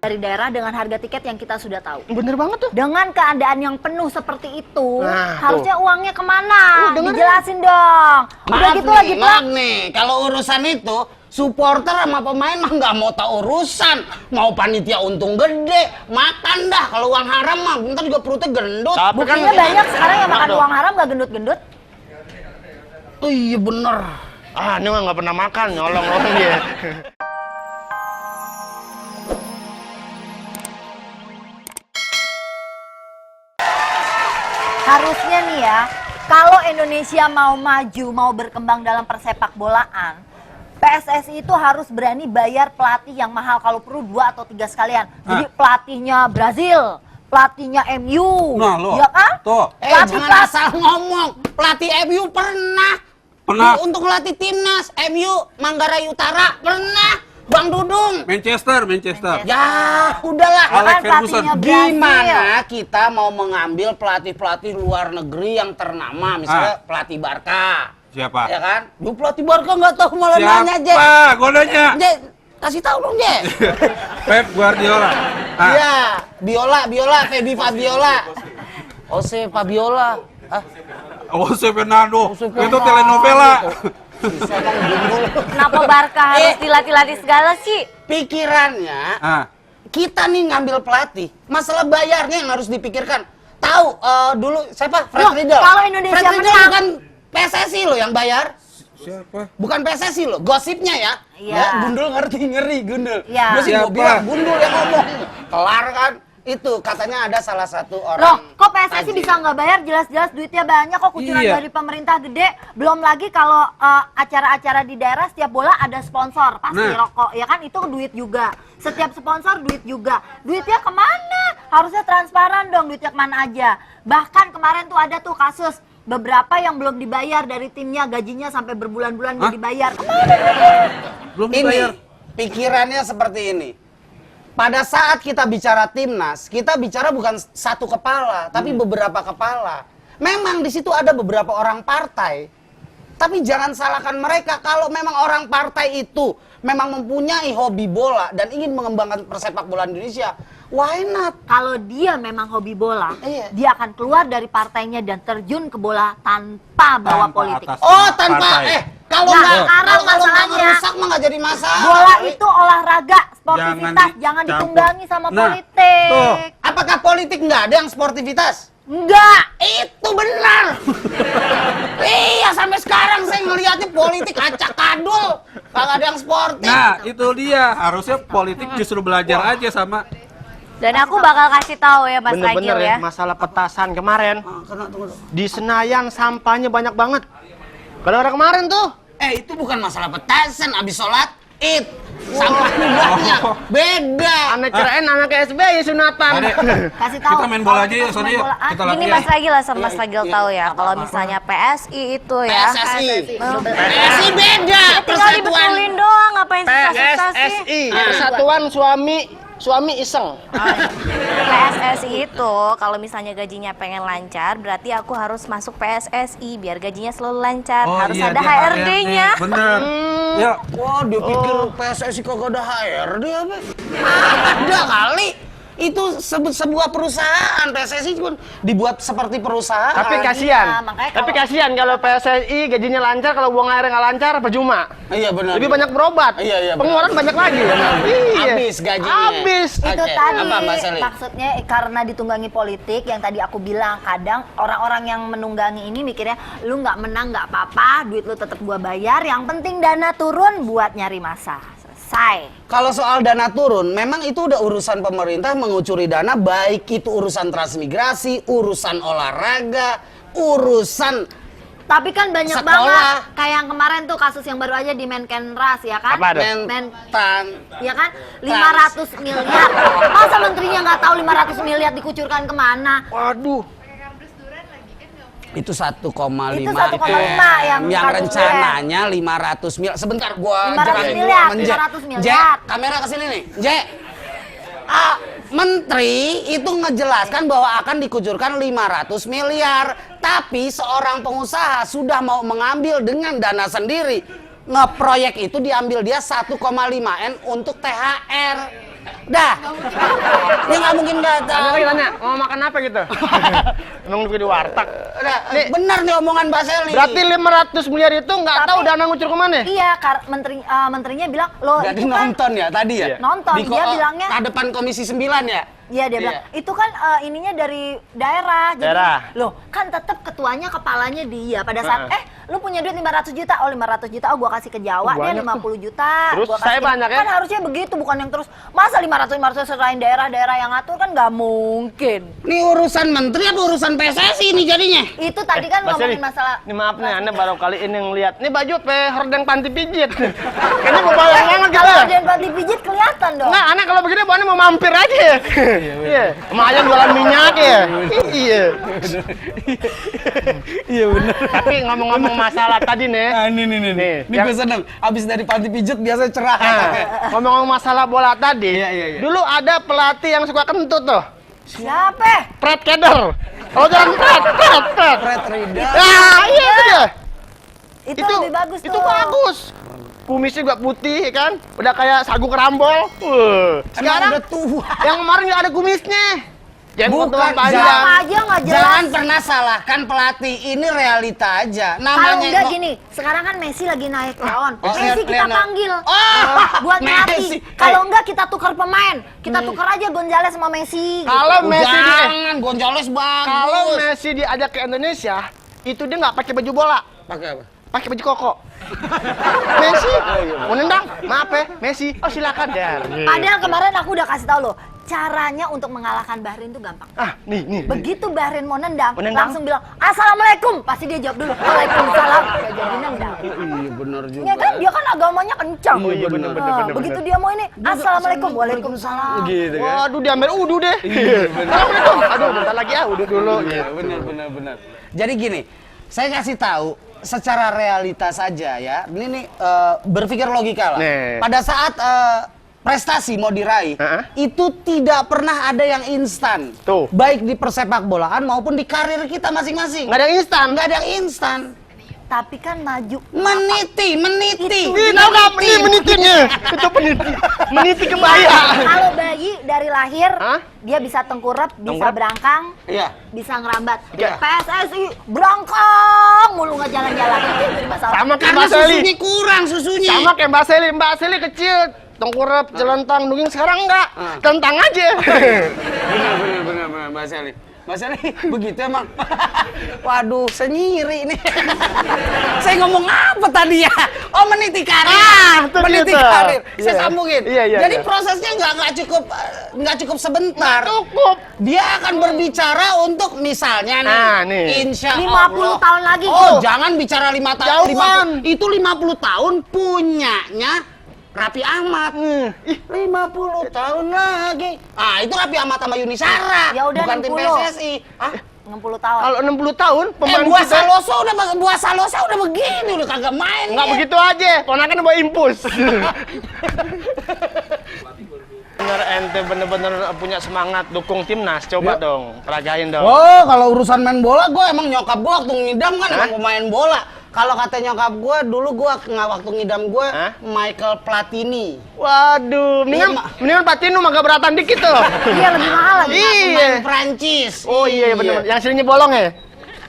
dari daerah dengan harga tiket yang kita sudah tahu. Bener banget tuh. Dengan keadaan yang penuh seperti itu, Nah, harusnya uangnya kemana? dengerin. Dijelasin dong. Udah Maaf gitu nih, lagi maaf nih. Kalau urusan itu, supporter sama pemain mah nggak mau tahu urusan. Mau panitia untung gede, makan dah. Kalau uang haram mah, ntar juga perutnya gendut. Tapi kan Buktinya banyak sekarang yang makan uang haram gak gendut-gendut. Oh iya bener. Ah, ini mah nggak pernah makan, nyolong-nyolong dia. Harusnya nih ya, kalau Indonesia mau maju, mau berkembang dalam persepak bolaan, PSSI itu harus berani bayar pelatih yang mahal, kalau perlu 2 atau 3 sekalian. Jadi pelatihnya Brazil, pelatihnya MU, Nah, lo. ya kan? Tuh. Jangan asal ngomong. Pelatih MU pernah. Untuk melatih timnas MU Manggarai Utara pernah. Bang Dudung. Manchester. Ya, udahlah. Ya kan Alex Ferguson. pelatihnya Brazil. Gimana kita mau mengambil pelatih-pelatih luar negeri yang ternama, misalnya pelatih Barca. Siapa? Ya kan? Lu pelatih Barca nggak tahu malah nanya, Je. Siapa? Gue nanya. Je, kasih tahu dong, Je. Pep Guardiola. Ah, Iya, Biola, Feby Fabiola. Jose Fabiola. Ah, Jose Fernando. Jose Itu Fernando. telenovela. Bisa Bang Gundul. Kenapa Barca harus dilatih-latih segala sih? Pikirannya, Ah, kita nih ngambil pelatih, masalah bayarnya yang harus dipikirkan. Tahu dulu siapa? Fred Loh, Riedel. kalau Indonesia Fred Riedel menang- bukan PSSI loh yang bayar. siapa? Bukan PSSI loh, gosipnya ya. Iya. Ya, Gundul ngerti, ngeri Gundul. Iya. Gua sih gua Siapa? bilang Gundul yang ngomong. Kelar kan? Itu katanya ada salah satu orang. Loh, kok PSSI tajir. bisa nggak bayar? Jelas-jelas duitnya banyak kok, kucuran Iya. dari pemerintah gede. Belum lagi kalau acara-acara di daerah setiap bola ada sponsor, pasti Nah. rokok, ya kan? Itu duit juga. Setiap sponsor duit juga. Duitnya kemana? Harusnya transparan dong, duitnya kemana aja. Bahkan kemarin tuh ada tuh kasus beberapa yang belum dibayar dari timnya, gajinya sampai berbulan-bulan nggak dibayar. Kemana duitnya? Belum Ini dibayar. pikirannya seperti ini. Pada saat kita bicara timnas, kita bicara bukan satu kepala, tapi beberapa kepala. Memang di situ ada beberapa orang partai, tapi jangan salahkan mereka. Kalau memang orang partai itu memang mempunyai hobi bola dan ingin mengembangkan persepak bola Indonesia, why not? Kalau dia memang hobi bola, Iya. dia akan keluar dari partainya dan terjun ke bola tanpa bawa Tanpa politik. atas. Oh, tanpa Partai. kalau Nah, nggak sekarang kalau nggak masalahnya, merusak mah nggak jadi masalah. Bola itu olahraga, sportivitas, jangan dicampur. ditunggangi sama Nah, politik. tuh. Apakah politik nggak ada yang sportivitas? Enggak. Itu benar. Iya, sampai sekarang saya ngelihatnya politik acak kadul, kagak ada yang sportif. Nah, itu dia. Harusnya politik justru belajar aja sama. Dan aku bakal kasih tahu ya Mas Bener-bener Ragil ya, ya. masalah petasan kemarin. Tunggu. Di Senayan sampahnya banyak banget. Kalau orang kemarin tuh. Itu bukan masalah petasan, abis sholat id, sampahnya banyak, beda. Aneh kirain anak SBY sunatan. Adek, Kasih tahu. kita main bola Kalau aja kita yuk, Sony main yuk. bola, Kita Ini latihan. Mas Ragil lah sama Mas Iya, Ragil iya. tahu ya. Kalau misalnya PSI itu ya. PSSI. Oh, PSSI beda. Ya, tinggal dibetulin doang, ngapain susah-susah sih? PSSI, Persatuan Suami Iseng. PSSI itu kalau misalnya gajinya pengen lancar, berarti aku harus masuk PSSI biar gajinya selalu lancar. Oh, harus iya, ada dia HRD-nya. Bener. Ya, Wah, dia pikir PSSI kagak ada HRD apa? Ada kali. Itu sebuah perusahaan, PSSI pun dibuat seperti perusahaan. Tapi Iya, kasihan. makanya Tapi kalau- kasihan kalau PSSI gajinya lancar, kalau buang air nggak lancar percuma. Iya benar. Lebih banyak berobat. Iya, benar. Pengeluaran banyak lagi. Iya. Habis gajinya. Habis. Itu Oke, tadi apa, Mbak Sally? maksudnya karena ditunggangi politik yang tadi aku bilang, kadang orang-orang yang menunggangi ini mikirnya lu nggak menang nggak apa-apa, duit lu tetap gua bayar, yang penting dana turun buat nyari masa. Selesai. Kalau soal dana turun, memang itu udah urusan pemerintah mengucuri dana, baik itu urusan transmigrasi, urusan olahraga, urusan Tapi kan banyak Sekolah. banget kayak yang kemarin tuh kasus yang baru aja di Menkenras ya kan? Apa tuh? mentan. Ya kan? 500 miliar. Masa menterinya nggak tahu 500 miliar dikucurkan kemana? Waduh. Itu 1,5 Itu 1,5 yang kartu rencananya 500 miliar. Sebentar gua 500 jelasin dulu miliar, sama Nje. 500 miliar. Nje, kamera ke sini nih. Nje. Menteri itu ngejelaskan bahwa akan dikucurkan 500 miliar. Tapi seorang pengusaha sudah mau mengambil dengan dana sendiri. Ngeproyek itu diambil dia 1,5 M untuk THR. Dah. Dia nggak mungkin nggak tahu. Ada lagi tanya, mau makan apa gitu? Emang di warteg. Dah, Nih. benar nih omongan Mbak Selly. Berarti 500 miliar itu nggak tahu dana ngucur kemana? Iya, menterinya bilang, loh Jadi itu kan nonton ya tadi ya? Iya. Nonton, dia bilangnya. Depan Komisi 9 ya? Iya dia bilang, itu kan ininya dari daerah. Jadi, Daerah. loh kan tetap ketuanya kepalanya dia. Pada saat, lu punya duit 500 juta, oh 500 juta, oh gua kasih ke Jawa, dia Banyak 50 juta. Terus gua kasih saya banyak ya? Kan harusnya begitu, bukan yang terus, masa 500 serahin daerah-daerah yang ngatur kan nggak mungkin. Ini urusan menteri apa urusan PSSI ini jadinya? Itu tadi kan Mbak ngomongin Selly, masalah. ini maaf nih, Anda baru kali ini ngeliat. Ini baju hordeng panti pijit. Kayaknya mau bayang banget gitu Kalau ya. ada yang dipijit kelihatan dong. Nggak, anak kalau begini bukannya mau mampir aja. Iya. Sama ayam jualan minyak ya. Iya. Iya benar. Tapi ngomong-ngomong masalah tadi nih. Nih. Ini yang- gue seneng. Abis dari panti pijat biasa cerah. Nah, ngomong-ngomong masalah bola tadi. Iya. Dulu ada pelatih yang suka kentut tuh. Siapa? Fred Keder. Kalau jalan Fred. Fred Rida. Nah, iya itu dia. Itu lebih bagus tuh. Itu bagus. Kumisnya juga putih kan, udah kayak sagu kerambol. Sekarang Sekarang udah tua. yang kemarin nggak ada kumisnya. Jenggot Bukan, doang panjang. Sama aja nggak jelas. Jangan pernah salahkan pelatih. Ini realita aja. Kalau Namanya enggak gini, sekarang kan Messi lagi naik daun. Oh, Messi kita Lionel. panggil buat Messi. melatih. Kalau enggak kita tukar pemain. Kita tukar aja Gonzales sama Messi. Kalau Oh, Messi jangan, Gonzales bagus. kalau Messi diajak ke Indonesia, itu dia nggak pakai baju bola, pakai apa? pakai baju koko. Messi mau nendang, maaf ya, Messi. Oh silakan der. Padahal kemarin aku udah kasih tau loh, caranya untuk mengalahkan Bahrain tuh gampang. Ah, nih. Begitu Bahrain mau nendang, Mau nendang? langsung bilang Assalamualaikum. Pasti dia jawab dulu Waalaikumsalam. Gak jadi nendang. Iya benar juga. Ya kan dia kan agamanya kencang. Iya, bener, Nah, begitu dia mau ini Assalamualaikum. Waalaikumsalam. Gitu kan. Waduh, diambil udu deh. Assalamualaikum. Aduh, bentar lagi ya, udu dulu. Iya, benar. Jadi gini, saya kasih tahu secara realitas saja ya. Ini nih berpikir logika lah. Nih. Pada saat prestasi mau diraih, itu tidak pernah ada yang instan. Tuh. Baik di persepak bolaan maupun di karir kita masing-masing. Nggak ada yang instan. Nggak ada yang instan. Tapi kan maju. Meniti. Ih, tahu nggak ini menitinya? Itu meniti kebaya. Kalau bayi dari lahir Hah? dia bisa tengkurap, bisa Tengkurap? berangkang, Iya. bisa ngerambat. Iya. PSSI berangkang mulu nggak jalan-jalan. Itu jadi masalah. Sama kayak Karena Mbak Selly. susunya kurang susunya. Sama kayak Mbak Selly. Mbak Selly kecil, tengkurap, jelentang, nungging. Sekarang enggak. Tentang aja. Bener Mbak Selly. Mbak Selly begitu emang. Waduh, saya nyiri nih. Saya ngomong apa tadi ya? Oh, meniti karir. itu Meniti gitu. karir. Saya Iya. sambungin. Iya. Jadi prosesnya nggak cukup sebentar. Cukup. Dia akan berbicara untuk misalnya nih, Nah, nih. insya 50 Allah. tahun lagi, Oh, Bro. jangan bicara 5 tahun. Jauhan. Itu 50 tahun punyanya Raffi Ahmad. 50 tahun lagi. Ah, itu Raffi Ahmad sama Yuni Shara. Ya udah, bukan tim 60. PSSI. Ah, 60 tahun. Kalau 60 tahun, pemain Buah kita Salosa udah begini, udah kagak main. nggak dia. begitu aja. Ponakan bawa impuls. Bener ente bener-bener punya semangat dukung timnas. Coba dong, peragain dong. Oh, kalau urusan main bola, gue emang nyokap gue waktu ngidam kan emang pemain bola. Kalau kata nyokap gue, dulu gue nggak waktu ngidam gue Hah? Michael Platini. Waduh, mendingan Patino mah keberatan dikit tuh. Iya lebih mahal lagi. Iya. Pemain Prancis. Oh iya bener. Yang sininya bolong ya?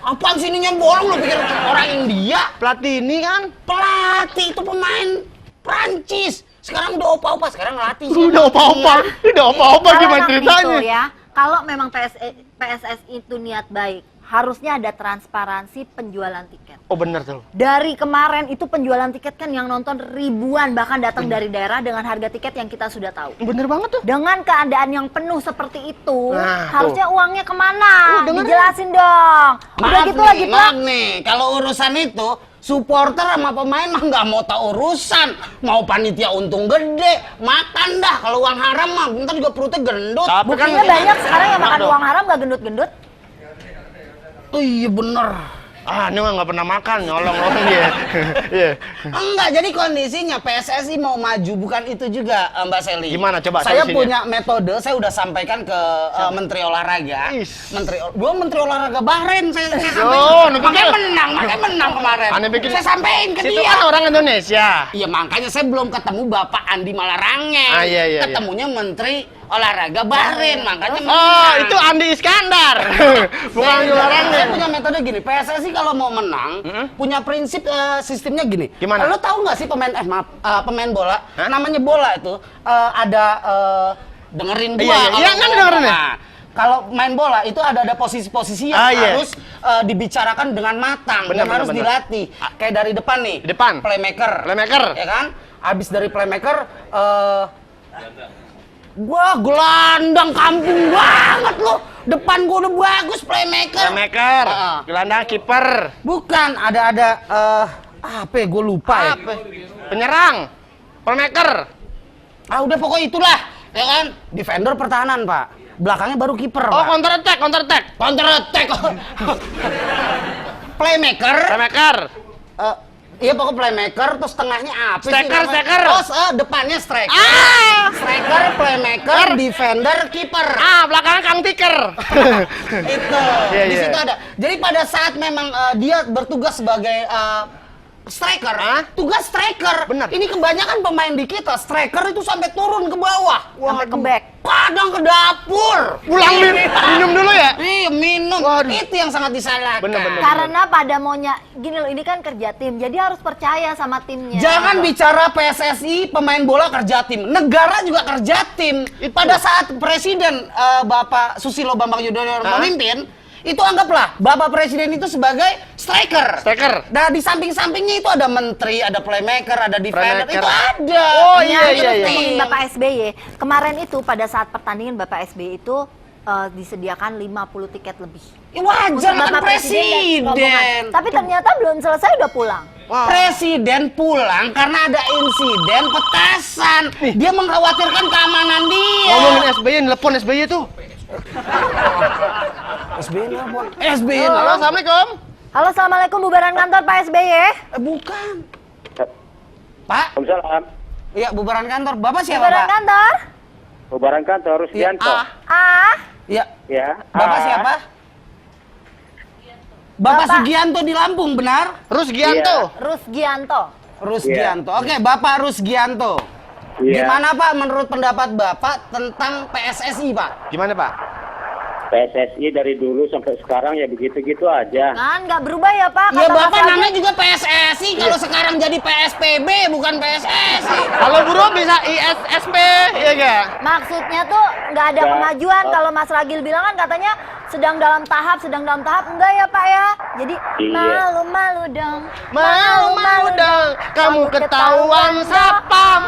Apaan sininya bolong, lu pikir orang India? Platini kan? Pelatih itu pemain Prancis. Sekarang udah opa-opa, sekarang latih. Udah apa-apa Kalau gimana emang ceritanya? itu ya, kalau memang PSSI itu niat baik, harusnya ada transparansi penjualan tiket. Oh bener tuh. Dari kemarin itu penjualan tiket kan yang nonton ribuan, bahkan datang dari daerah dengan harga tiket yang kita sudah tahu. Bener banget tuh. Dengan keadaan yang penuh seperti itu, Nah, harusnya uangnya kemana? dengerin. Dijelasin dong. Udah Maaf gitu nih, lagi maaf nih. Kalau urusan itu, supporter sama pemain mah nggak mau tahu urusan. Mau panitia untung gede, makan dah. Kalau uang haram mah, bentar juga perutnya gendut. Tapi Buktinya banyak sekarang yang makan dong. uang haram gak gendut-gendut. Oh iya bener. Ah, ini mah nggak pernah makan, nyolong dia. Iya. Enggak, jadi kondisinya PSSI mau maju bukan itu juga Mbak Seli. Gimana coba Saya solusinya? punya metode, saya udah sampaikan ke Menteri Olahraga. Is. Menteri Olahraga Bahrain saya Yo, sampaikan. Makanya menang kemarin. Aneh bikin Saya sampaikan ke situ dia. kan orang Indonesia. Iya, makanya saya belum ketemu Bapak Andi Malarange. Ah, iya. Ketemunya Menteri Olahraga Bahrain, makanya Oh, menang. itu Andi Iskandar. Bukan Andi Saya Larangge. punya metode gini, PSSI kalau mau menang, punya prinsip sistemnya gini. Gimana? Lo tahu nggak sih pemain bola, Hah? namanya bola itu ada dengerin gua. Iya, kalau kan ngomong. dengerin ya? Nah, kalau main bola itu ada posisi-posisi yang Iya. harus dibicarakan dengan matang Benar, dan harus benar. dilatih. Kayak dari depan nih. Depan. Playmaker. Playmaker. Ya kan? Habis dari playmaker gua gelandang kampung banget lo. Depan gua udah bagus playmaker. Playmaker, Ah. gelandang, kiper, Bukan, ada apa ya, gue lupa ya. apa? Penyerang, playmaker. Ah udah pokoknya itulah, ya kan? Defender pertahanan, Pak. Belakangnya baru kiper, Oh, Pak. counter attack, counter attack. Counter attack. Playmaker. Playmaker. Iya pokoknya playmaker, terus tengahnya apa sih? Striker, namanya? striker. Oh, depannya striker. Ah! Striker, playmaker, defender, kiper. Ah, belakangnya Kang Tiker. Itu Iya, di iya. situ ada. Jadi pada saat memang dia bertugas sebagai striker, Hah? tugas striker. Benar. Ini kebanyakan pemain di kita striker itu sampai turun ke bawah, Sampai ke back. kadang ke dapur. Pulang minum dulu ya. Iya minum. Waduh. Itu yang sangat disalahkan. Bener. Karena pada maunya gini loh, ini kan kerja tim, jadi harus percaya sama timnya. Jangan bicara PSSI pemain bola kerja tim, negara juga kerja tim. Itu. Pada saat Presiden Bapak Susilo Bambang Yudhoyono Hah? memimpin, itu anggaplah Bapak Presiden itu sebagai striker. Striker. Nah di samping-sampingnya itu ada menteri, ada playmaker, ada defender, Playmaker. itu ada. Oh, Punya iya, iya, iya. tim. Ngomongin Bapak SBY, kemarin itu pada saat pertandingan Bapak SBY itu disediakan 50 tiket lebih. Ya, wajar Untuk kan Bapak presiden. rombongan. Tapi ternyata belum selesai udah pulang. Presiden pulang karena ada insiden petasan. Dia mengkhawatirkan keamanan dia. Ngomongin SBY, nelpon SBY tuh. SBY nelpon. SBY Halo, nelpon. assalamualaikum. Halo, assalamualaikum, bubaran kantor Pak SBY. Bukan. Pak? Waalaikumsalam. Iya, bubaran kantor. Bapak siapa, Bubaran Pak? kantor. Bubaran kantor Rusdianto. Ah, Iya. Ya. Bapak siapa? Bapak Bapak. Sugianto di Lampung, benar? Rusgianto. Rusgianto. Rusgianto. Oke, Bapak Rusgianto. Iya. Gimana Pak menurut pendapat Bapak tentang PSSI, Pak? Gimana, Pak? PSSI dari dulu sampai sekarang ya begitu-gitu aja. Kan nggak berubah ya Pak? Ya kata Mas Bapak Ragil. namanya juga PSSI, kalau sekarang jadi PSPB bukan PSSI. Kalau buruh bisa ISSP, iya enggak? Maksudnya tuh nggak ada Ya. kemajuan. Kalau Mas Ragil bilang kan katanya sedang dalam tahap. Enggak ya Pak ya? Jadi Iya. malu-malu dong. Mau dong, kamu ketahuan sapam.